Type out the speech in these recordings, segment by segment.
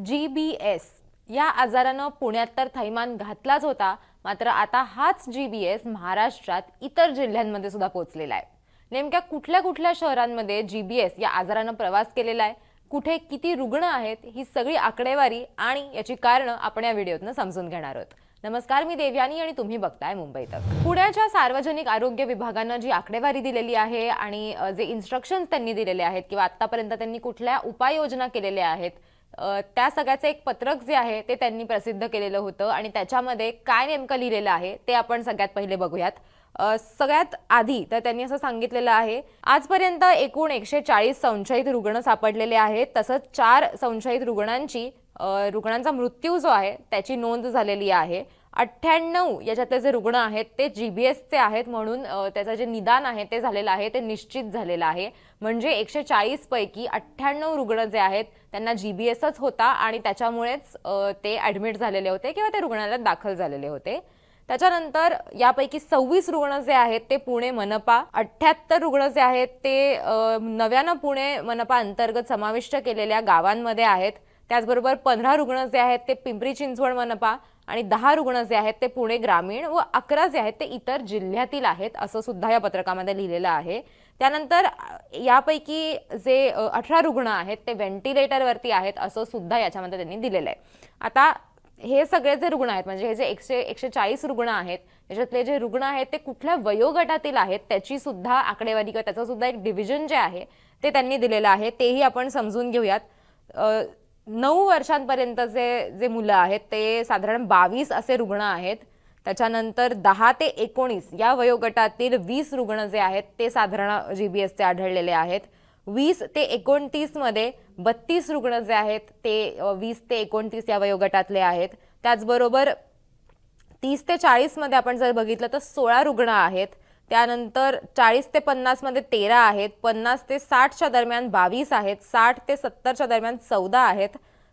GBS या आजारानं पुण्यात तर थैमान घातलाच होता, मात्र आता हाच GBS महाराष्ट्रात इतर जिल्ह्यांमध्ये सुद्धा पोहोचलेला आहे। नेमक्या कुठल्या कुठल्या शहरांमध्ये GBS या आजारानं प्रवास केलेला आहे, कुठे किती रुग्ण आहेत, ही सगळी आकडेवारी आणि याची कारणं आपण या व्हिडिओतनं समजून घेणार आहोत। नमस्कार, मी देवयानी आणि तुम्ही बघताय मुंबई तक। पुण्याच्या सार्वजनिक आरोग्य विभागानं जी आकडेवारी दिलेली आहे आणि जे इन्स्ट्रक्शन्स त्यांनी दिलेले आहेत किंवा आतापर्यंत त्यांनी कुठल्या उपाययोजना केलेल्या आहेत, त्या सगळ्याचे एक पत्रक जे आहे ते त्यांनी प्रसिद्ध केलेलं होतं आणि त्याच्यामध्ये काय नेमकं लिहिलेलं आहे ते आपण सगळ्यात पहिले बघूयात। सगळ्यात आधी तर त्यांनी असं सांगितलेलं आहे, आजपर्यंत एकूण 140 संशयित रुग्ण सापडलेले आहेत। तसंच 4 संशयित रुग्णांचा मृत्यू जो आहे त्याची नोंद झालेली आहे। 98 याच्यातले जे रुग्ण आहेत ते GBSचे आहेत, म्हणून त्याचं जे निदान आहे ते झालेलं आहे ते निश्चित झालेलं आहे। म्हणजे 140 पैकी 98 रुग्ण जे आहेत त्यांना GBSच होता आणि त्याच्यामुळेच ते ॲडमिट झालेले होते किंवा ते रुग्णालयात दाखल झालेले होते। त्याच्यानंतर यापैकी 26 रुग्ण जे आहेत ते पुणे मनपा, 78 रुग्ण जे आहेत ते नव्यानं पुणे मनपा अंतर्गत समाविष्ट केलेल्या गावांमध्ये आहेत। त्याचबरोबर 15 रुग्ण जे आहेत ते पिंपरी चिंचवड मनपा आणि 10 रुग्ण जे आहेत ते पुणे ग्रामीण व 11 जे आहेत ते इतर जिल्ह्यातील आहेत, असं सुद्धा या पत्रकामध्ये लिहिलेलं आहे। त्यानंतर यापैकी जे 18 रुग्ण आहेत ते व्हेंटिलेटरवरती आहेत, असं सुद्धा याच्यामध्ये त्यांनी दिलेलं आहे। आता हे सगळे जे रुग्ण आहेत, म्हणजे हे जे 140 रुग्ण आहेत, याच्यातले जे रुग्ण आहेत ते कुठल्या वयोगटातील आहेत त्याची सुद्धा आकडेवारी किंवा त्याचं सुद्धा एक डिव्हिजन जे आहे ते त्यांनी दिलेलं आहे, तेही आपण समजून घेऊयात। 9 वर्षांपर्यंतचे जे मुलं आहेत ते साधारण 22 असे रुग्ण आहेत। त्याच्यानंतर 10 ते 19 या वयोगटातील 20 रुग्ण जे आहेत ते साधारण GBSचे आढळलेले आहेत। 20 ते 29 मध्ये 32 रुग्ण जे आहेत ते 20 ते 29 या वयोगटातले आहेत। त्याचबरोबर 30 ते 40 मध्ये आपण जर बघितलं तर 16 रुग्ण आहेत। त्यानंतर 40 ते 50 मध्ये 13 आहेत, 50 ते 60 च्या दरम्यान 22 आहेत, 60 ते 70 च्या दरम्यान 14 आहेत,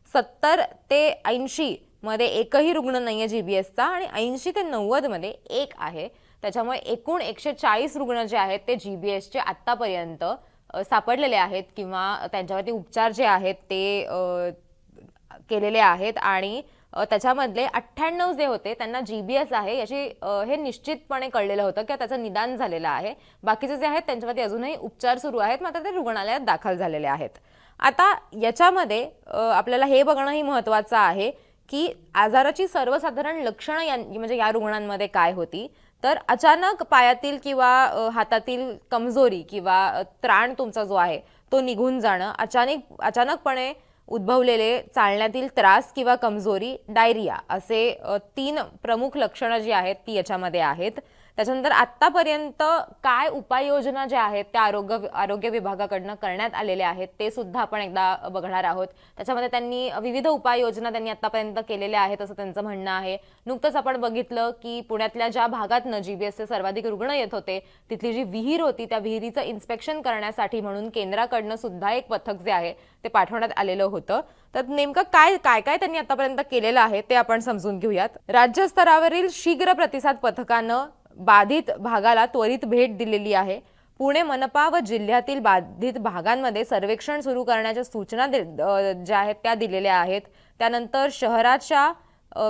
70 ते 80 मध्ये एकही रुग्ण नाहीये GBSचा आणि 80 ते 90 मध्ये एक आहे। त्याच्यामुळे एकूण 140 रुग्ण जे आहेत ते GBSचे आतापर्यंत सापडलेले आहेत किंवा त्यांच्यावरती उपचार जे आहेत ते केलेले आहेत आणि त्याच्यामधले 98 जे होते त्यांना GBS आहे याची हे निश्चितपणे कळलेलं होतं किंवा त्याचं निदान झालेलं आहे। बाकीचे जे आहेत त्यांच्यावरती अजूनही उपचार सुरू आहेत, मात्र ते रुग्णालयात दाखल झालेले आहेत। आता याच्यामध्ये आपल्याला हे बघणंही महत्त्वाचं आहे की आजाराची सर्वसाधारण लक्षणं म्हणजे या रुग्णांमध्ये काय होती, तर अचानक पायातील किंवा हातातील कमजोरी किंवा त्राण तुमचा जो आहे तो निघून जाणं, अचानकपणे उद्भवलेले चालण्यातील त्रास किंवा कमजोरी, डायरिया असे 3 प्रमुख लक्षणं जी आहेत ती याच्यामध्ये आहेत। त्याच्यानंतर आतापर्यंत काय उपाययोजना ज्या आहेत त्या आरोग्य विभागाकडनं करण्यात आलेल्या आहेत ते सुद्धा आपण एकदा बघणार आहोत। त्याच्यामध्ये त्यांनी विविध उपाययोजना त्यांनी आतापर्यंत केलेल्या आहेत असं त्यांचं म्हणणं आहे। नुकतंच आपण बघितलं की पुण्यातल्या ज्या भागातनं GBSचे सर्वाधिक रुग्ण येत होते तिथली जी विहीर होती त्या विहिरीचं इन्स्पेक्शन करण्यासाठी म्हणून केंद्राकडनं सुद्धा एक पथक जे आहे ते पाठवण्यात आलेलं होतं। तर नेमकं काय त्यांनी आतापर्यंत केलेलं आहे ते आपण समजून घेऊयात। राज्यस्तरावरील शीघ्र प्रतिसाद पथकानं बाधित भागाला त्वरित भेट दिलेली आहे। पुणे मनपा व जिल्ह्यातील बाधित भागांमध्ये सर्वेक्षण सुरू करण्याच्या सूचना ज्या आहेत त्या दिलेल्या आहेत। त्यानंतर शहराच्या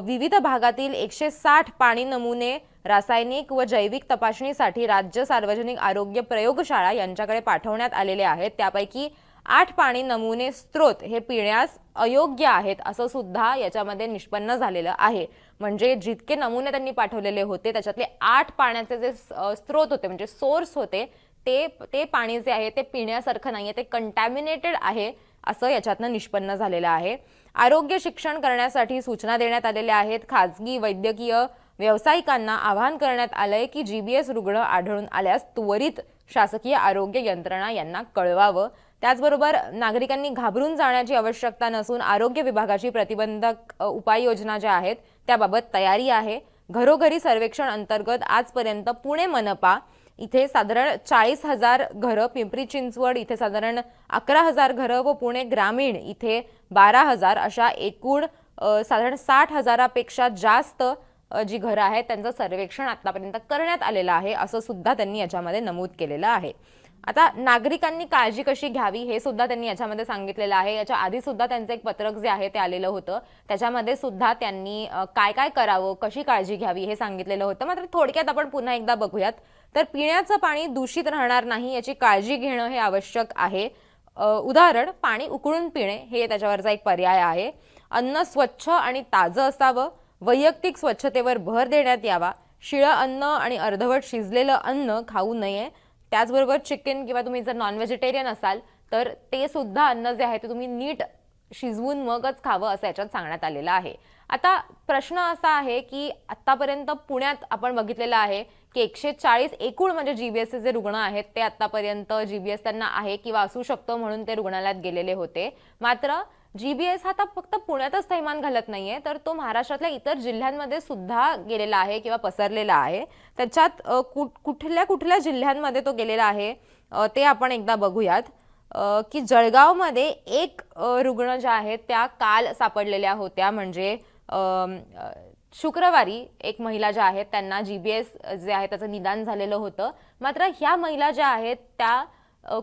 विविध भागातील 160 पाणी नमुने रासायनिक व जैविक तपासणीसाठी राज्य सार्वजनिक आरोग्य प्रयोगशाळा यांच्याकडे पाठवण्यात आलेले आहेत। त्यापैकी 8 पाणी नमुने स्त्रोत हे पिण्यास अयोग्य आहेत असं सुद्धा याच्यामध्ये निष्पन्न झालेलं आहे। म्हणजे जितके नमुने त्यांनी पाठवलेले होते त्याच्यातले 8 पाण्याचे जे स्त्रोत होते म्हणजे सोर्स होते ते पाणी जे आहे ते पिण्यासारखं नाहीये, ते कंटॅमिनेटेड आहे असं याच्यातनं निष्पन्न झालेलं आहे। आरोग्य शिक्षण करण्यासाठी सूचना देण्यात आलेल्या आहेत। खाजगी वैद्यकीय व्यावसायिकांना आवाहन करण्यात आलंय की GBS रुग्ण आढळून आल्यास त्वरित शासकीय आरोग्य यंत्रणा यांना कळवावं। त्याचबरोबर नागरिकांनी घाबरून जाण्याची आवश्यकता नसून आरोग्य विभागाची प्रतिबंधक उपाययोजना ज्या आहेत त्याबाबत तयारी आहे। घरोघरी सर्वेक्षण अंतर्गत आजपर्यंत पुणे मनपा इथे साधारण 40,000 घरं, पिंपरी चिंचवड इथे साधारण 11,000 घरं व पुणे ग्रामीण इथे 12,000 अशा एकूण साधारण 60,000पेक्षा जास्त जी घरं आहेत त्यांचं सर्वेक्षण आतापर्यंत करण्यात आलेलं आहे असं सुद्धा त्यांनी याच्यामध्ये नमूद केलेलं आहे। आता नागरिकांनी काळजी कशी घ्यावी हे सुद्धा त्यांनी याच्यामध्ये सांगितलेलं आहे. याच्या आधी सुद्धा त्यांचं एक पत्रक जे आहे ते आलेलं होतं, त्याच्यामध्ये सुद्धा त्यांनी काय काय करावं, कशी काळजी घ्यावी हे सांगितलेलं होतं. मात्र थोडक्यात आपण पुन्हा एकदा बघूयात. तर पिण्याचं पाणी दूषित राहणार नाही याची काळजी घेणं हे आवश्यक आहे. उदाहरण, पाणी उकळून पिणे हे त्याच्यावरचा एक पर्याय आहे. अन्न स्वच्छ आणि ताजं असावं, वैयक्तिक स्वच्छतेवर भर देण्यात यावा, शिळं अन्न आणि अर्धवट शिजलेलं अन्न खाऊ नये. त्याचबरोबर चिकन किंवा तुम्ही जर नॉन व्हेजिटेरियन असाल तर ते सुद्धा अन्न जे आहे ते तुम्ही नीट शिजवून मगच खावं असं याच्यात सांगण्यात आलेलं आहे. आता प्रश्न असा आहे की आतापर्यंत पुण्यात आपण बघितलेलं आहे की 140 एकूण म्हणजे जीबीएसचे जे रुग्ण आहेत ते आतापर्यंत जीबीएस त्यांना आहे किंवा असू शकतं म्हणून ते रुग्णालयात गेलेले होते. मात्र जीबीएस हा आता फक्त पुण्यातच थैमान घालत नाहीये, तर तो महाराष्ट्रातल्या इतर जिल्ह्यांमध्ये सुद्धा गेलेला आहे किंवा पसरलेला आहे. त्याच्यात कुठल्या कुठल्या जिल्ह्यांमध्ये तो गेलेला आहे ते आपण एकदा बघूयात. की जळगावमध्ये एक रुग्ण ज्या आहेत त्या काल सापडलेल्या होत्या. म्हणजे शुक्रवारी एक महिला ज्या आहेत त्यांना जीबीएस जे आहे त्याचं निदान झालेलं होतं. मात्र ह्या महिला ज्या आहेत त्या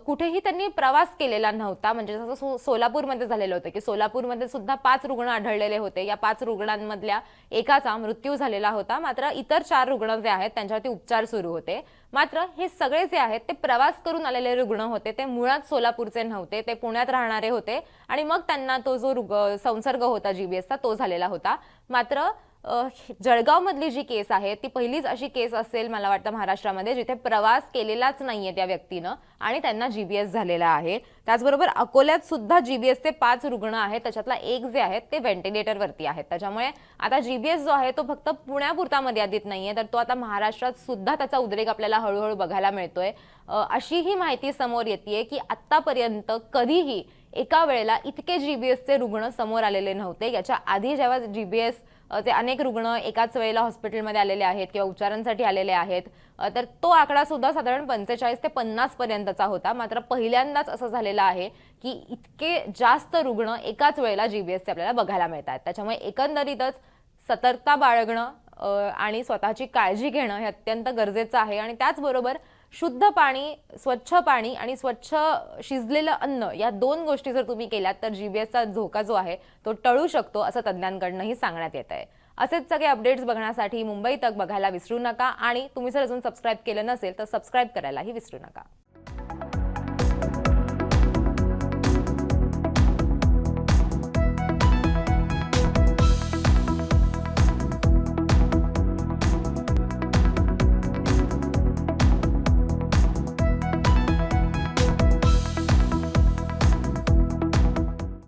कुठेही त्यांनी प्रवास केलेला नव्हता. म्हणजे जसं सोलापूरमध्ये झालेलं होतं की सोलापूरमध्ये सुद्धा 5 रुग्ण आढळलेले होते. या 5 रुग्णांमधल्या एकाचा मृत्यू झालेला होता. मात्र इतर 4 रुग्ण जे आहेत त्यांच्यावरती उपचार सुरू होते. मात्र हे सगळे जे आहेत ते प्रवास करून आलेले रुग्ण होते. ते मुळात सोलापूरचे नव्हते, ते पुण्यात राहणारे होते आणि मग त्यांना तो जो संसर्ग होता जीबीएसचा तो झालेला होता. मात्र जळगाव मधली जी केस आहे ती पहिलीच अशी केस असेल मला वाटतं महाराष्ट्रामध्ये जिथे प्रवास केलेलाच नाहीये त्या व्यक्तीनं आणि त्यांना जीबीएस झालेला आहे. त्याचबरोबर अकोल्यात सुद्धा जीबीएसचे 5 रुग्ण आहेत. त्याच्यातला एक जे आहेत ते व्हेंटिलेटरवरती आहेत. त्याच्यामुळे आता जीबीएस जो आहे तो फक्त पुण्यापुरता मर्यादित नाहीये, तर तो आता महाराष्ट्रात सुद्धा त्याचा उद्रेक आपल्याला हळूहळू बघायला मिळतोय. अशी ही माहिती समोर येते की आतापर्यंत कधीही एका वेळेला इतके जीबीएसचे रुग्ण समोर आलेले नव्हते. याच्या आधी जेव्हा जीबीएस ते अनेक रुग्ण एकाच वेळेला हॉस्पिटलमध्ये आलेले आहेत किंवा उपचारांसाठी आलेले आहेत तर तो आकडा सुद्धा साधारण 45 ते 50 पर्यंतचा होता. मात्र पहिल्यांदाच असं झालेलं आहे की इतके जास्त रुग्ण एकाच वेळेला जीबीएसचे आपल्याला बघायला मिळतात. त्याच्यामुळे एकंदरीतच सतर्कता बाळगणं आणि स्वतःची काळजी घेणं हे अत्यंत गरजेचं आहे. आणि त्याचबरोबर शुद्ध पाणी, स्वच्छ पाणी आणि स्वच्छ शिजलेलं अन्न या 2 गोष्टी जर तुम्ही केल्यात तर जीबीएसचा धोका जो आहे तो टळू शकतो असं तज्ज्ञांकडूनही सांगण्यात येत आहे. असेच सगळे अपडेट्स बघण्यासाठी मुंबई तक बघायला विसरू नका आणि तुम्ही जर अजून सबस्क्राईब केलं नसेल तर सबस्क्राईब करायलाही विसरू नका.